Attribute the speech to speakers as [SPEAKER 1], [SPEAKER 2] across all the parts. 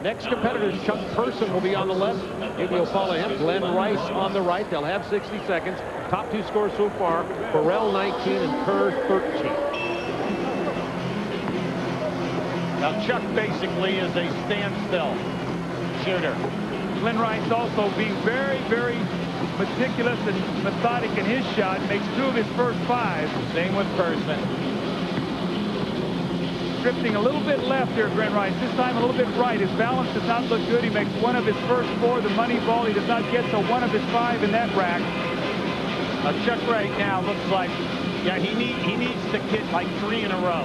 [SPEAKER 1] Next competitors, Chuck Person will be on the left. Maybe you'll follow him. Glen Rice on the right. They'll have 60 seconds. Top two scores so far, Burrell 19 and Kerr 13.
[SPEAKER 2] Now Chuck basically is a standstill shooter.
[SPEAKER 3] Glen Rice also being very, very meticulous and methodic in his shot. Makes 2 of his first 5.
[SPEAKER 2] Same with Person.
[SPEAKER 3] Drifting a little bit left here, Glen Rice. This time a little bit right. His balance does not look good. He makes 1 of his first 4. The money ball, he does not get to 1 of his 5 in that rack.
[SPEAKER 2] Chuck right now looks like, yeah, he needs to hit like 3 in a row.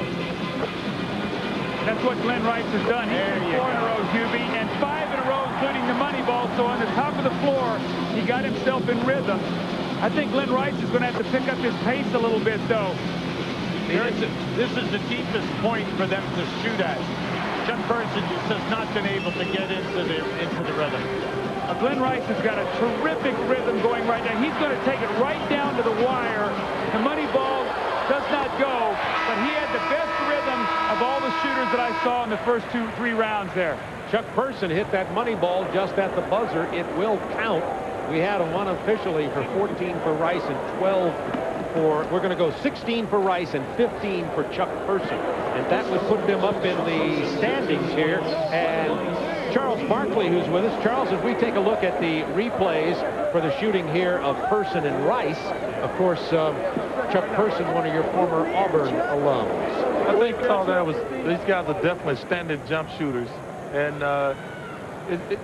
[SPEAKER 3] That's what Glen Rice has done. He's hit 4 in a row, Hubie, and 5 in a row, including the money ball. So on the top of the floor, he got himself in rhythm. I think Glen Rice is going to have to pick up his pace a little bit, though.
[SPEAKER 2] This is the deepest point for them to shoot at. Chuck Person just has not been able to get into the rhythm.
[SPEAKER 3] Glen Rice has got a terrific rhythm going right now. He's going to take it right down to the wire. The money ball does not go, but he had the best rhythm of all the shooters that I saw in the first 2-3 rounds there.
[SPEAKER 1] Chuck Person hit that money ball just at the buzzer. It will count. We had him unofficially for 14 for Rice and 12 for, we're going to go 16 for Rice and 15 for Chuck Person. And that would put them up in the standings here. And Charles Barkley, who's with us. Charles, as we take a look at the replays for the shooting here of Person and Rice, of course, Chuck Person, one of your former Auburn alums.
[SPEAKER 4] I think all that was, these guys are definitely standard jump shooters. And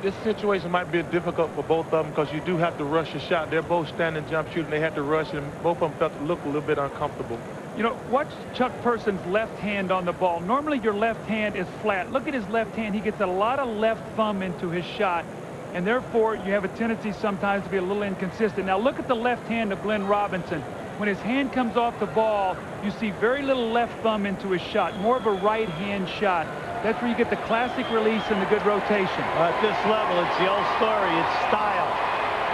[SPEAKER 4] this situation might be difficult for both of them because you do have to rush a shot. They're both standing jump shooting. They had to rush, and both of them felt to look a little bit uncomfortable.
[SPEAKER 3] You know, watch Chuck Person's left hand on the ball. Normally your left hand is flat. Look at his left hand. He gets a lot of left thumb into his shot, and therefore you have a tendency sometimes to be a little inconsistent. Now look at the left hand of Glenn Robinson. When his hand comes off the ball, you see very little left thumb into his shot, more of a right hand shot. That's where you get the classic release and the good rotation.
[SPEAKER 2] At this level, it's the old story. It's style.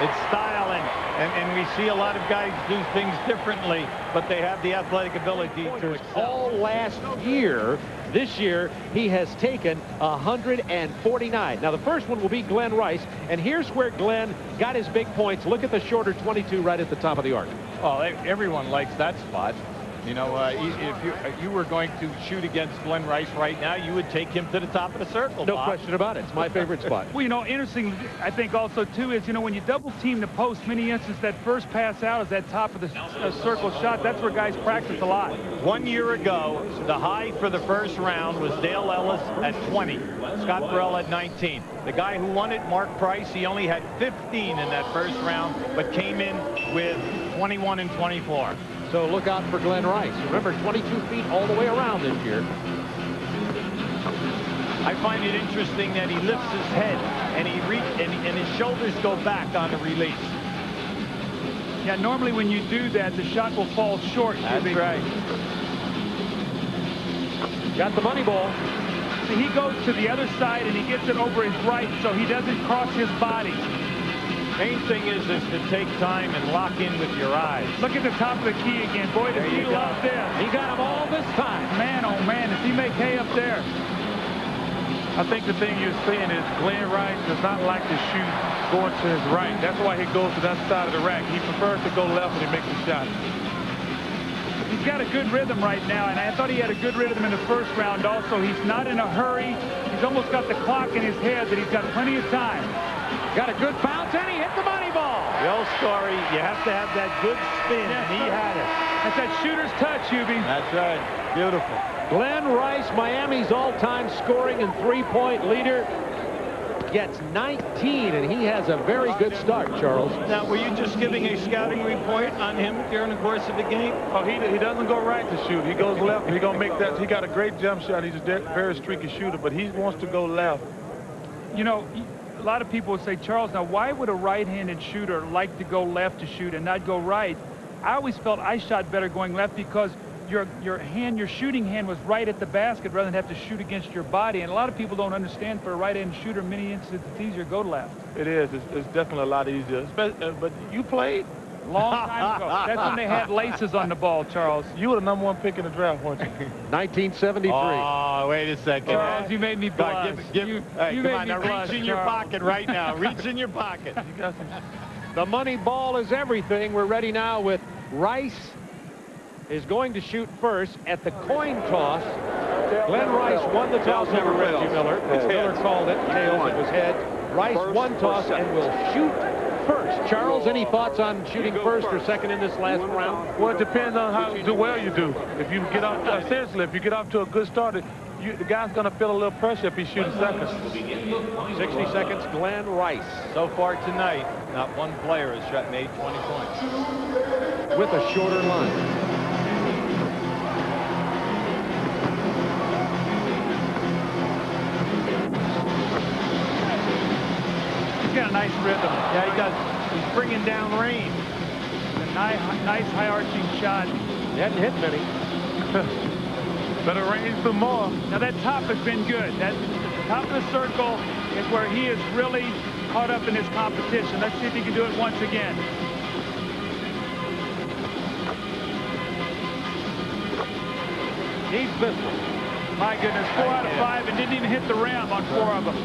[SPEAKER 2] It's style, and we see a lot of guys do things differently, but they have the athletic ability to excel.
[SPEAKER 1] All last year, this year, he has taken 149. Now, the first one will be Glen Rice, and here's where Glen got his big points. Look at the shorter 22 right at the top of the arc.
[SPEAKER 5] Oh, everyone likes that spot. You know, if you were going to shoot against Glen Rice right now, you would take him to the top of the circle.
[SPEAKER 1] No
[SPEAKER 5] Bob.
[SPEAKER 1] question about it. It's my favorite spot.
[SPEAKER 3] Well, you know, interesting, I think also, too, is, you know, when you double team the post, many instances that first pass out is that top of the circle shot. That's where guys practice a lot.
[SPEAKER 2] 1 year ago, the high for the first round was Dale Ellis at 20. Scott Burrell at 19. The guy who won it, Mark Price, he only had 15 in that first round, but came in with 21 and 24.
[SPEAKER 1] So look out for Glen Rice. Remember, 22 feet all the way around this year.
[SPEAKER 2] I find it interesting that he lifts his head and and his shoulders go back on the release.
[SPEAKER 3] Yeah, normally when you do that, the shot will fall short.
[SPEAKER 2] That's right.
[SPEAKER 1] Got the money ball.
[SPEAKER 3] See, he goes to the other side and he gets it over his right so he doesn't cross his body.
[SPEAKER 2] Main thing is to take time and lock in with your eyes.
[SPEAKER 3] Look at the top of the key again. Boy, does he love this.
[SPEAKER 1] He got him all this time.
[SPEAKER 3] Man, oh man, does he make hay up there.
[SPEAKER 4] I think the thing you're seeing is Glen Rice does not like to shoot going to his right. That's why he goes to that side of the rack. He prefers to go left when he makes a shot.
[SPEAKER 3] He's got a good rhythm right now, and I thought he had a good rhythm in the first round also. He's not in a hurry. He's almost got the clock in his head that he's got plenty of time.
[SPEAKER 1] Got a good bounce, and he hit the money ball.
[SPEAKER 2] The old story, you have to have that good spin, and he had it.
[SPEAKER 3] That's that shooter's touch, Hubie.
[SPEAKER 2] That's right. Beautiful.
[SPEAKER 1] Glen Rice, Miami's all-time scoring and three-point leader, gets 19, and he has a very good start, Charles.
[SPEAKER 2] Now, were you just giving a scouting report on him during the course of the game?
[SPEAKER 4] Oh, he doesn't go right to shoot. He goes left. He's going to make that. He got a great jump shot. He's a very streaky shooter, but he wants to go left.
[SPEAKER 3] You know, a lot of people would say, Charles, now why would a right-handed shooter like to go left to shoot and not go right? I always felt I shot better going left because your shooting hand was right at the basket rather than have to shoot against your body. And a lot of people don't understand for a right-handed shooter, many instances it's easier to go left.
[SPEAKER 4] It is. It's definitely a lot easier. But you played?
[SPEAKER 3] Long time ago. That's when they had laces on the ball, Charles.
[SPEAKER 4] You were the #1 pick in the draft, weren't you?
[SPEAKER 1] 1973.
[SPEAKER 2] Oh, wait a second.
[SPEAKER 3] Charles, you made me blush.
[SPEAKER 2] Hey,
[SPEAKER 3] you
[SPEAKER 2] come
[SPEAKER 3] made
[SPEAKER 2] on,
[SPEAKER 3] me
[SPEAKER 2] now
[SPEAKER 3] blush,
[SPEAKER 2] reach in your
[SPEAKER 3] Charles.
[SPEAKER 2] pocket right now. Reach in your pocket.
[SPEAKER 4] You got some.
[SPEAKER 1] The money ball is everything. We're ready now with Rice is going to shoot first at the coin toss. Glen Rice won the toss over Reggie Miller. Miller called it tails. It was heads. Rice won toss and will shoot first. Charles, any thoughts on shooting first or second in this last round?
[SPEAKER 4] Well, it depends on how well you do. If you get off, seriously, if you get off to a good start, the guy's going to feel a little pressure if he's shooting second.
[SPEAKER 1] 60 seconds, Glen Rice.
[SPEAKER 2] So far tonight, not one player has made 20 points.
[SPEAKER 1] With a shorter line.
[SPEAKER 3] He's got a nice rhythm.
[SPEAKER 2] Yeah, he does. He's bringing down range.
[SPEAKER 3] A nice high-arching shot.
[SPEAKER 1] He hadn't hit many.
[SPEAKER 4] Better range some more.
[SPEAKER 3] Now that top has been good. That the top of the circle is where he is really caught up in his competition. Let's see if he can do it once again.
[SPEAKER 1] He's missed it.
[SPEAKER 3] My goodness, 4 out of 5 and didn't even hit the rim on 4 of them.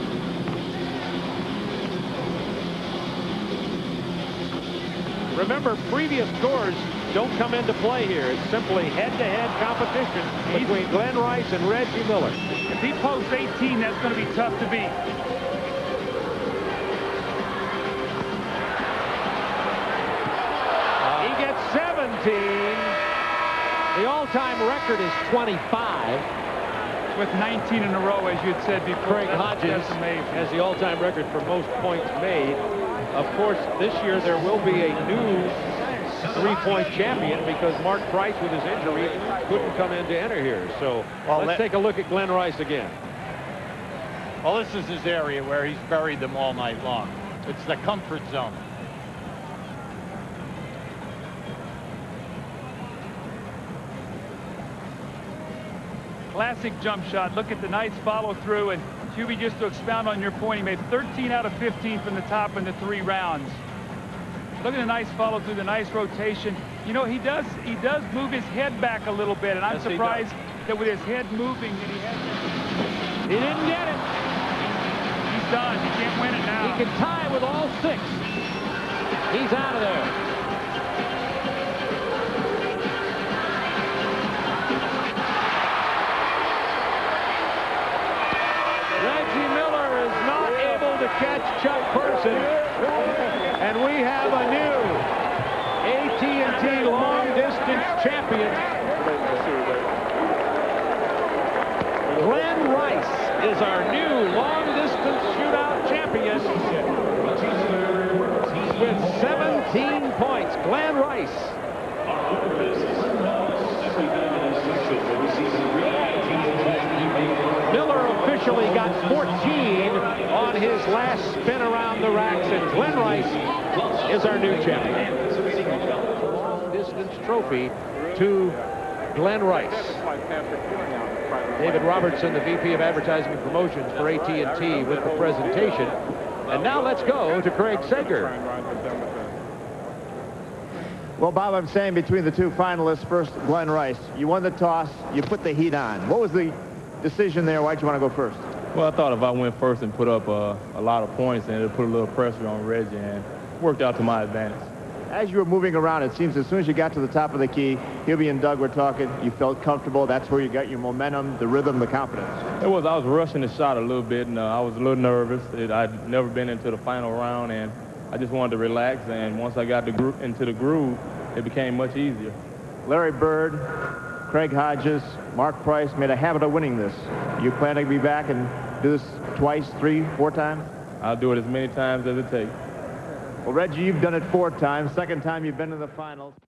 [SPEAKER 1] Remember, previous scores don't come into play here. It's simply head-to-head competition between Glen Rice and Reggie Miller.
[SPEAKER 3] If he posts 18, that's going to be tough to beat.
[SPEAKER 1] He gets 17. The all-time record is 25.
[SPEAKER 3] With 19 in a row, as you had said before.
[SPEAKER 1] Craig Hodges
[SPEAKER 3] That's amazing.
[SPEAKER 1] has the all-time record for most points made. Of course, this year there will be a new three-point champion because Mark Price, with his injury, couldn't come in to enter here. So let's take a look at Glen Rice again.
[SPEAKER 2] Well, this is his area where he's buried them all night long. It's the comfort zone.
[SPEAKER 3] Classic jump shot. Look at the nice follow-through. And Hubie, just to expound on your point, he made 13 out of 15 from the top in the 3 rounds. Look at the nice follow-through, the nice rotation. You know, he does move his head back a little bit, and I'm surprised that with his head moving that he hasn't.
[SPEAKER 1] He didn't get it.
[SPEAKER 3] He's done. He can't win it now.
[SPEAKER 1] He can tie with all 6. He's out of there. Reggie Miller is not able to catch Chuck Person, and we have a new AT&T long-distance champion. Glen Rice is our new long-distance shootout champion with 17 points. Glen Rice. Miller officially got 14 on his last spin around the racks, and Glen Rice is our new champion. Long-distance trophy to Glen Rice. David Robertson, the VP of Advertising and Promotions for AT&T, with the presentation. And now let's go to Craig Sager.
[SPEAKER 6] Well, Bob, I'm saying between the 2 finalists, first Glen Rice, you won the toss, you put the heat on. What was the decision there? Why'd you want to go first?
[SPEAKER 7] Well, I thought if I went first and put up a lot of points, and it put a little pressure on Reggie, and worked out to my advantage.
[SPEAKER 6] As you were moving around, it seems as soon as you got to the top of the key, Hubie and Doug were talking, you felt comfortable. That's where you got your momentum, the rhythm, the confidence.
[SPEAKER 7] I was rushing the shot a little bit, and I was a little nervous. I'd never been into the final round, and I just wanted to relax. And once I got into the groove, it became much easier.
[SPEAKER 6] Larry Bird, Craig Hodges, Mark Price made a habit of winning this. You plan to be back and do this twice, 3, 4 times?
[SPEAKER 7] I'll do it as many times as it takes.
[SPEAKER 6] Well, Reggie, you've done it 4 times. Second time you've been in the finals.